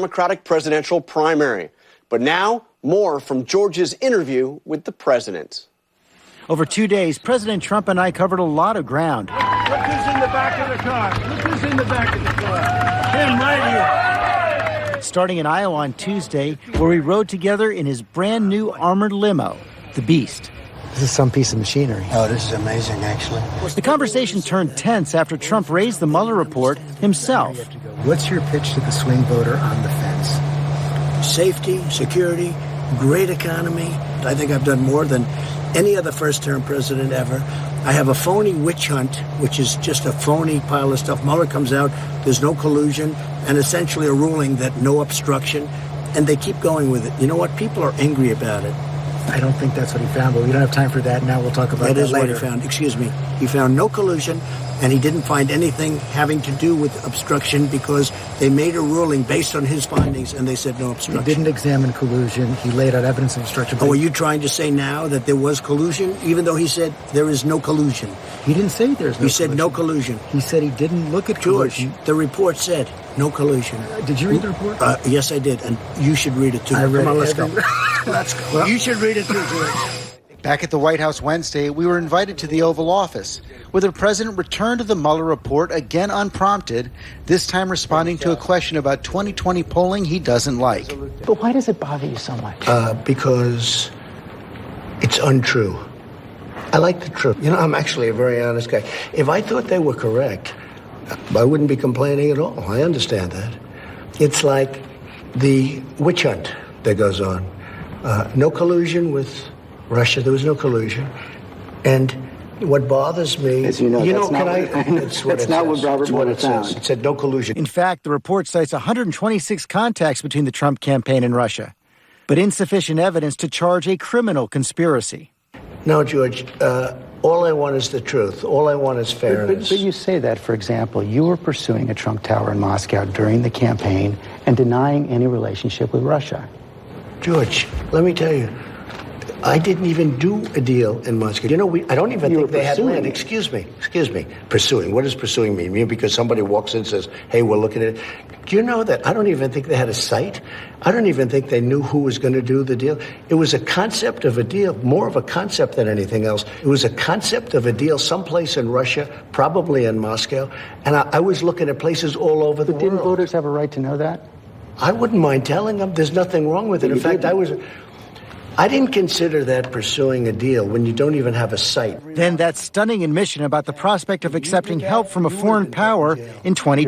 Democratic presidential primary. But now, more from Georgia's interview with the president. Over 2 days, President Trump and I covered a lot of ground. Look who's in the back of the car. Look who's in the back of the car. Him right here. Starting in Iowa on Tuesday, where we rode together in his brand new armored limo, the Beast. This is some piece of machinery. Oh, this is amazing, actually. The conversation turned tense after Trump raised the Mueller report himself. What's your pitch to the swing voter on the fence? Safety, security, great economy. I think I've done more than any other first-term president ever. I have a phony witch hunt, which is just a phony pile of stuff. Mueller comes out, there's no collusion, and essentially a ruling that no obstruction, and they keep going with it. You know what? People are angry about it. I don't think that's what he found, but we don't have time for that now. We'll talk about that later. That is what he found. Excuse me. He found no collusion, and he didn't find anything having to do with obstruction because they made a ruling based on his findings, and they said no obstruction. He didn't examine collusion. He laid out evidence of obstruction. Oh, are you trying to say now that there was collusion, even though he said there is no collusion? He didn't say there's no collusion. He said no collusion. He said he didn't look at collusion. George, the report said no collusion. Did you read the report? Yes, I did, and you should read it too. I read Come on, it. let's go. Let's go. Well, you should read it too, George. Back at the White House Wednesday, we were invited to the Oval Office, where the president returned to the Mueller report again unprompted, this time responding to a question about 2020 polling he doesn't like. But why does it bother you so much? Because it's untrue. I like the truth. You know, I'm actually a very honest guy. If I thought they were correct, I wouldn't be complaining at all. I understand that. It's like the witch hunt that goes on. No collusion with Russia. There was no collusion. And what bothers me... As you know, that's not what Robert Mueller found. It said no collusion. In fact, the report cites 126 contacts between the Trump campaign and Russia, but insufficient evidence to charge a criminal conspiracy. No, George, all I want is the truth. All I want is fairness. But you say that, for example, you were pursuing a Trump Tower in Moscow during the campaign and denying any relationship with Russia. George, let me tell you, I didn't even do a deal in Moscow. You know, I don't even think they had land. Excuse me. Pursuing. What does pursuing mean? You mean because somebody walks in and says, hey, we're looking at it. Do you know that I don't even think they had a site? I don't even think they knew who was going to do the deal. It was a concept of a deal, more of a concept than anything else. It was a concept of a deal someplace in Russia, probably in Moscow. And I was looking at places all over the world. But didn't voters have a right to know that? I wouldn't mind telling them. There's nothing wrong with it. In fact, I didn't consider that pursuing a deal when you don't even have a site. Then that stunning admission about the prospect of accepting help from a foreign power in 2020.